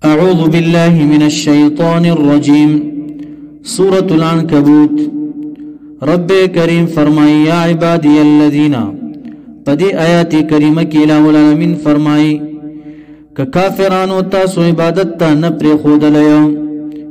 أعوذ بالله من الشيطان الرجيم سورة العنكبوت رب کریم فرمائی یا عبادی الذین پدی آیات کریمہ کی الہ العالمین فرمائی کہ کافرانو تاسو عبادت تا نپری خود لیا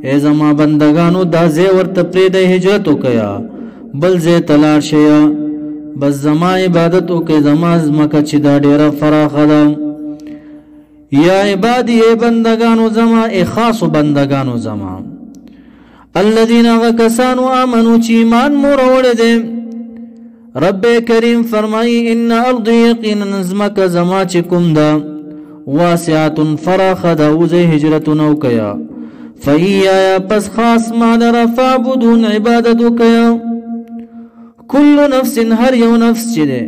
اے زما بندگانو دا زی ورت پرید ہجرتو کیا بل زی تلار شیا بس زما عبادتو که زما زمکا چی دا دیر فراخ دا یا عبادی اے بندگانو زما اے خاص بندگانو زما الذین غکسانو آمنو چی ایمان موروڑ دے رب کریم فرمائی ان ارضی یقین نزمک زما چکم دا واسعات فراخ دا وزی ہجرتو نو کیا فئی آیا پس خاص مادر فعبدون عبادتو کیا کل نفس ہر یو نفس چی دے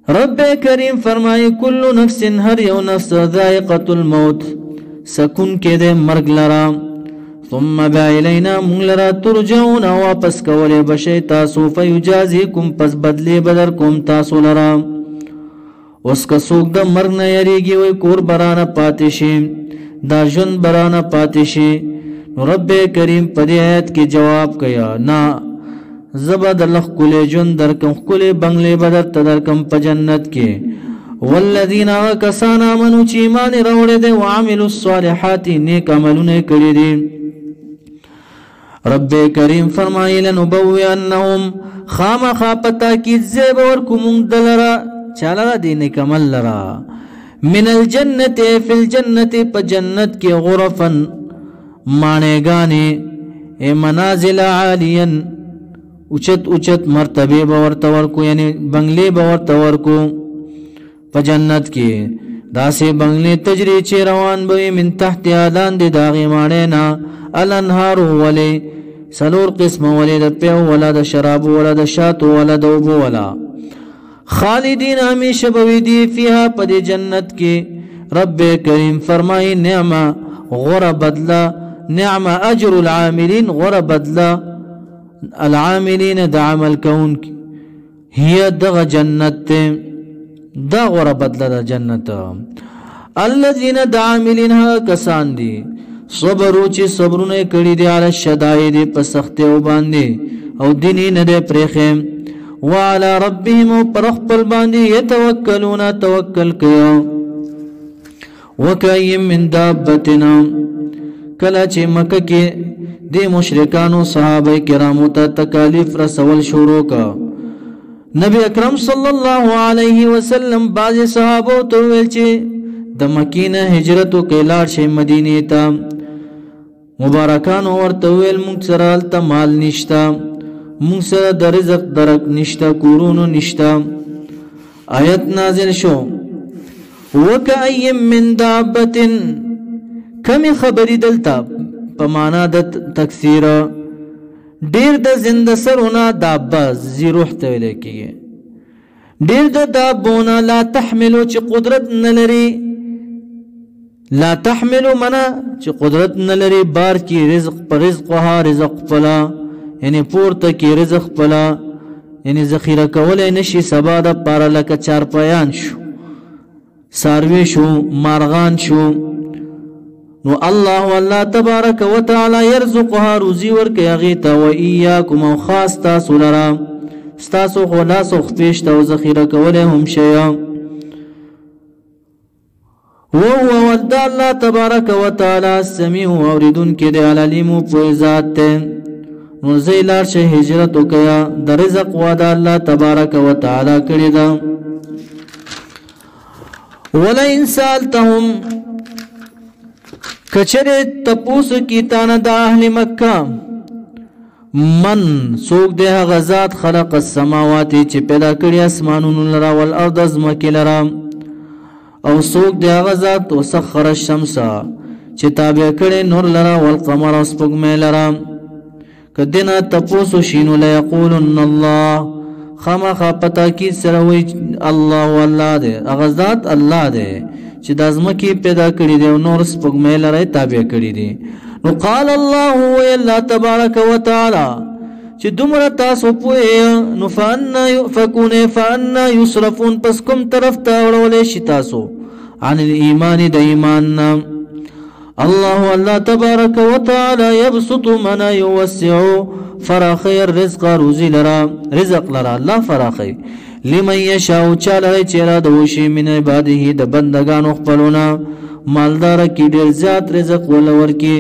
رب کریم فرمائی کل نفس ہر یو نفس ذائقت الموت سکن کے دے مرگ لرا ثم با الینا من لرا ترجعون واپس کولے بشی تاسو فیجازیکم پس بدلی بدر کم تاسو لرا اس کا سوک دا مرگ نیریگی وی کور برانا پاتشی دا جن برانا پاتشی رب کریم پدی آیت کی جواب کیا نا زبد لخ کل جن درکم کل بنگلے بدر تدرکم پا جنت کے والذین آکسان آمنو چی ایمان روڑے دے وعملوا الصالحاتی نیک عملونے کری دے رب کریم فرمائی لنبوی انہم خام خاپتا کی زیب ورکمون دلرا چالرا دینے کمل لرا من الجنت فی الجنت پا جنت کی غرفا مانے گانے اے منازل عالیا اچت اچت مرتبے باورتور کو یعنی بنگلے باورتور کو پا جنت کی دا سے بنگلے تجری چی روان بوی من تحت آلان دی داغی مانینا الانہارو ولی سلور قسم ولی دا پیو ولا دا شراب ولا دا شاتو ولا دا اوبو ولا خالدین ہمیشہ بوی دی فیہا پا دی جنت کی رب کریم فرمائی نعم غر بدلا نعم اجر العاملین غر بدلا العاملین دا عمل کون کی ہی دغ جنت دا غر بدلا دا جنت الذین دا عاملین ہا کسان دی صبرو چی صبرونه کڑی دی علی الشدائد پس سختی او باندی او دینی ندے پریخیم وعلى ربهم پرخپل باندی یتوکلون توکل کیا وکایم من دابتنا کلا چی مکہ کی دی مشرکانو صحابہ کرامو تا تکالیف رسول شروع کا نبی اکرم صلی اللہ علیہ وسلم باز صحابو تویل چی دمکین ہجرتو کیلار شی مدینی تا مبارکانو ورطویل منگ سرال تا مال نشتا منگ سر در رزق درک نشتا کورونو نشتا آیت نازل شو وکایم من دابتن کمی خبری دلتا پمانا دا تکثیر دیر دا زند سرونا دابا زیروح تولے کیے دیر دا دابونا لا تحملو چی قدرت نلری لا تحملو منا چی قدرت نلری بار کی رزق پر رزقها رزق پلا یعنی پورتا کی رزق پلا یعنی ذخیرہ کولے نشی سبا دا پارا لکا چار پایان شو ساروی شو مارغان شو نو اللہ تبارک و تعالی یرزقها روزی ورکی اغیتا و ایاکم و خاص تاسو لرا ستاسو خلاصو خفیشتا و ذخیرہ کولے ہم شیا وهو ود اللہ تبارک و تعالی السمیع اوریدن کے دے علیمو پوئی ذات تے نوزی لارش ہجرتو کیا در رزق وادا اللہ تبارک و تعالی کری دا ولئن سالتهم کچرے تپوس کی تانا دا اہل مکہ من سوک دے غزات خلق السماواتی چی پیدا کری اسمانون لرا والارض ازمکی لرا او سوک دے غزات و سخر الشمسا چی تابع کری نور لرا والقمر اسپگ میں لرا کدینا تپوسو شینو لیقولن اللہ خاما پتا کی سروی اللہ واللہ دے غزات اللہ دے چی دازمکی پیدا کری دے و نور سپگ میں لرائی تابع کری دے نو قال اللہ وی اللہ تبارک و تعالی چی دمرا تاسو پوئے نو فانا یؤفکون فانا یصرفون پس کم طرف تاوڑولے شی تاسو عن الایمان دا ایماننا الله تبارک و تعالی یبسط من یوسع فراخی الرزق روزی لرا رزق لرا الله فراخی لمن یشاء چاله چې اراده وشي من عباده د بندگانو خپلونه مالدار کی ډیر زیات رزق ولور کی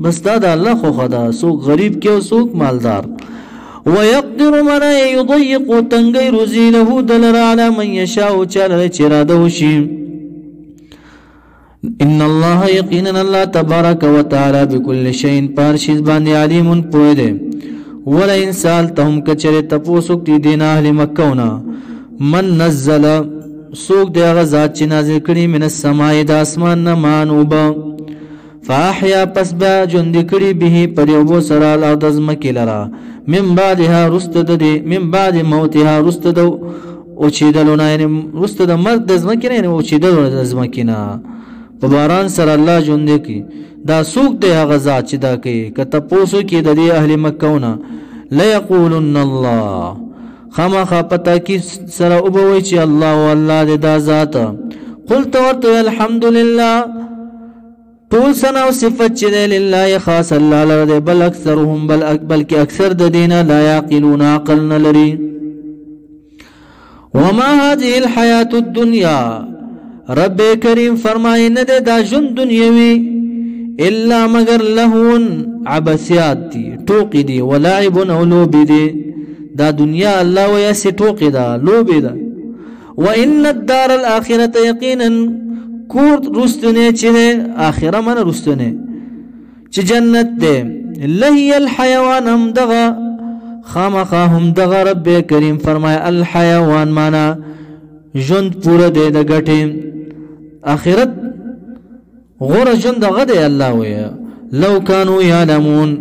بس دا د الله خو خدا سوق غریب کې او سوق مالدار ويقدر من يضيق تنگي روزي له دلر على من يشاء چاله چې اراده وشي ان الله يقينا الله تبارك وتعالى بكل شيء پارشیز باندې علیم پوه دی ولا انسان تهم کچره تپوسک دی دین اهل مکهونه من نزل سوق دی غزاد چې نازل کړي من السماء د اسمان نه مانوبا فاحیا پس با جون کړي به پر یو سره الارض زمکه لرا من بعدها رستد دی من بعد موتها رستد او چیدلونه یعنی رستد مرد زمکه نه او چیدلونه زمکه نه په باران سره الله جون کی دا سوق دی غزاد چې دا کوي کته پوسو کې د اهل مکهونه لا یقولن الله خامخ پتا کی سره او بوي چې الله والله د ذات قلت ورته الحمدلله طول سنا او صفت چې لله خاص الله لره بل اکثرهم بل کې اکثر د دینه لا یعقلون عقلنا لري وما هذه الحیات الدنیا رب کریم فرمای نه دا ژوند دنیوي الا مگر لهون عبثیات دی ټوقی دی ولعب او لوب دی دا دنیا الله ویا سی ټوقی دا لوب دی وان الدار الاخره یقینا کور رستنه چې اخره من رستنه چې جنت دی لهي الحيوان هم دغه خامخا هم دغه رب کریم فرمای الحيوان معنا ژوند پوره دی د غټي اخرت غور ژوند دغه دی الله ویا لو كانوا يعلمون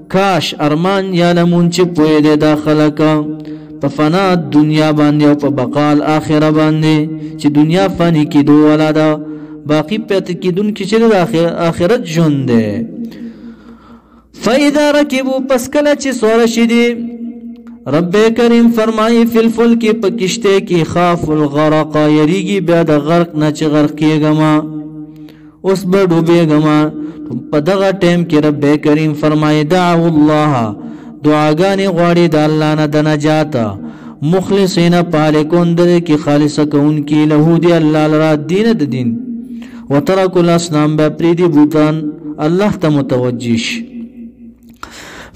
کاش ارمان یعلمون چې پوهه دی داخله کا په فنا دنیا باندې او په بقال اخره باندې چې دنیا فانی کې دوه ولاده باقی پته کې دن کې چې د اخرت ژوند دی فاذا ركبوا پس کله چې سور شدي رب کریم فرمایي فی الفلک په کشته کې خاف الغرق یریږي بیا د غرق نه چې غرق کېګما اوس به ډوبېګما په دغه ټیم کې رب کریم فرمایي دعوا الله دعاګانې غواړي د الله نه د نجات مخلصین پالکون د کې خالصه کون کې له دی الله لرا دین د دین وترکوا الاصنام بپریدي بوتان الله ته متوجش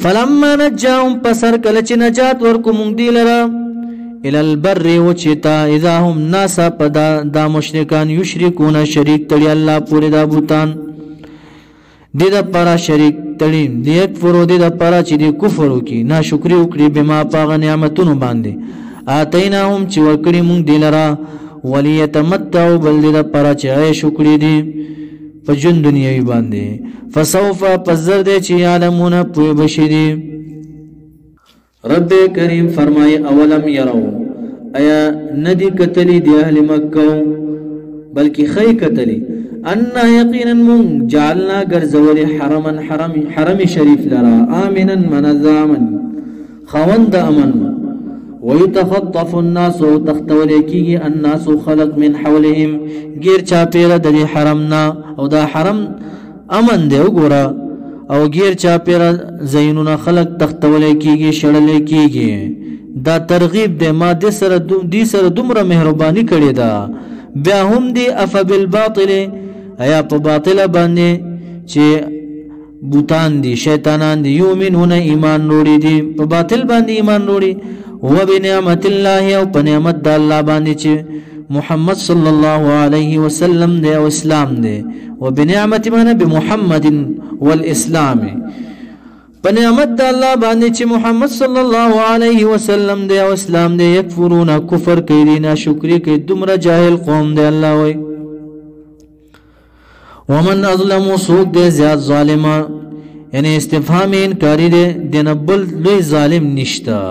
فلما نجاهم پسر کله چې نجات ورکو مونږ دی لرا الى البر وچتا اذا هم ناس پدا دا مشرکان یشرکون شریک تړي الله پوری دا بوتان دې د پارا شریک تړي دې فرو دې د پارا چې دې کفر وکي ناشکری وکړي بما پاغ نعمتونو باندې اتیناهم چې ورکړي مونږ دی لرا وليتمتعوا بل دې د پارا چې عيش وکړي دي په جون دنیوي باندې فسوف پزر دې چې علمون پوي بشري رب کریم فرمای اولم يروا ایا ندی کتلی دی اهل مکه بلکې خی کتلی ان یقینا من جعلنا غرزول حرم شریف لرا امنا منظما خوند امن ويتخطف الناس تختولكي الناس خلق من حولهم غير چاپیره د حرمنا او دا حرم امن دی وګوره او غیر چاپیره زینونه خلق تختولکیږي شړلکیږي دا ترغیب دی ما د سره دومره مهرباني کړې ده بیا هم دی اف بالباطل ایا په باطل باندې چې بوتان دي شیطانان دي یومنون ایمان وروړي دي په باطل باندې ایمان وروړي و بنعمت الله او په نعمت د الله باندې چې محمد صلى الله عليه وسلم دي او اسلام دي وبنعمت من بمحمد والاسلام بنعمت د الله باندې چې محمد صلى الله عليه وسلم دي او اسلام دي يكفرون كفر کوي نه شکرې کوي دومره جاهل قوم دي الله وي ومن اظلم سوق دي زیات ظالم یعنی استفهام انکاری دي دنبل لوی ظالم نشتا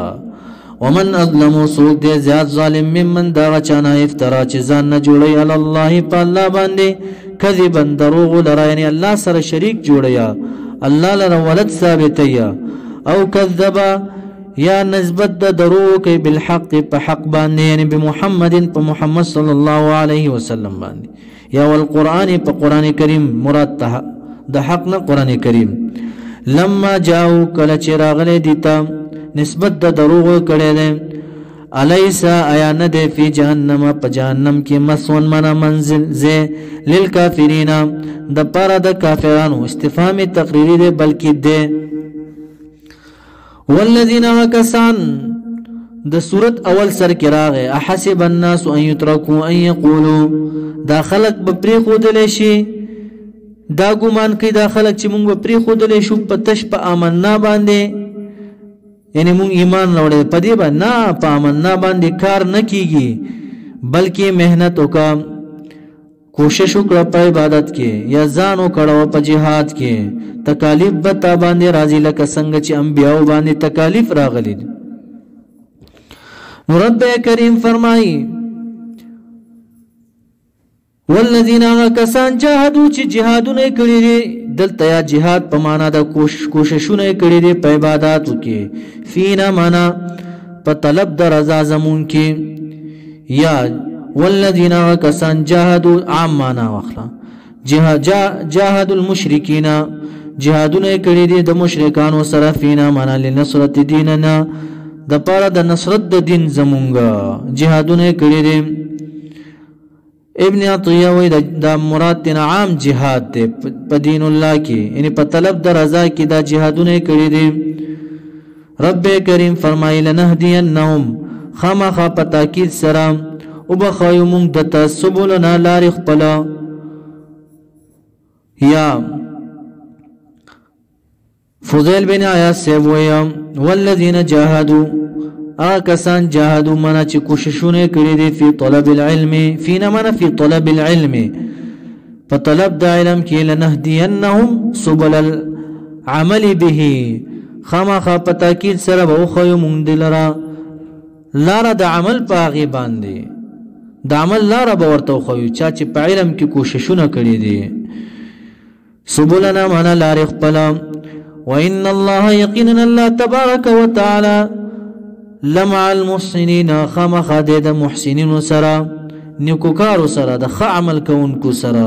ومن اظلم سوق دي زیات ظالم ممن دا چانا افترا چې ځان نه جوړي علی الله په الله باندې کذبا دروغ لرا یعنی الله سره شریک جوړیا الله لره ولد ثابتیا او کذب یا نسبت د دروغ کوي بالحق په حق باندې یعنی بمحمد په محمد صلی الله علیه وسلم باندې یا والقران په قران کریم مراد ته د حق نه قرآن کریم لما جاءو کله چې راغلی دیتا نسبت د دروغ کړی دی الیسا آیا نه دی فی جهنم په جهنم کې مسون منا منزل زی للکافرین د پاره د کافرانو استفهام تقریری دی بلکې دی والذین وکسان د صورت اول سر کې راغی احسب الناس ان یترکوا ان یقولوا دا خلق به پری خودل شي دا ګمان کوي دا خلق چې موږ به پری خودل شو په تش په آمنا باندې یعنی مونږ ایمان راوړې په دې باندې نه په آمنا باندې کار نه کیږي بلکې مهنت وکا کوشش وکړه په عبادت کې یا ځان وکړه په جهاد کې تکالیف به تا باندې راځي لکه څنګه چې انبیاء باندې تکالیف راغلي نو رب کریم فرمایي والذین کسان جاهدوا چې جهادونه کړی دي دلته یا جهاد په معنا د کوششونه کړی دي په عبادتو کې فینا معنا په طلب د رضا زمون کې یا والذین کسان جاهدوا عام معنا واخلا جاهدوا المشرکین جهادونه کړی دي د مشرکانو سره فینا معنا لنصرت دیننا د پاره د نصرت د دین زمونږه جهادونه کړی دي ابن عطیه وی دا مراد تینا عام جهاد دے پا دین اللہ کی یعنی پا طلب در رضا کی دا جهادونه کری دی رب کریم فرمائی لنهدینهم خامخا پا تاکید سرام او بخوایو مونگ دتا سبولنا لاری خپلا یا فضیل بن آیات سیبویا والذین جاہدو آکسان جاہدو منا چی کوششونه کری دی فی طلب العلم فینا منا فی طلب العلم پا طلب دا علم کی لنهدینهم سبل العمل به خاما خا پا تاکید سر با اخوی مندلرا لارا دا عمل پا آغی باندی دا عمل لارا با ورطا اخوی چاچی پا علم کی کوششونه کری دی سبلنا منا لارخ پلا وإن الله يقيننا الله تبارك وتعالى لمع المحسنین خامخا د محسنین سره نیکوکارو سره د ښه عمل کوونکو سره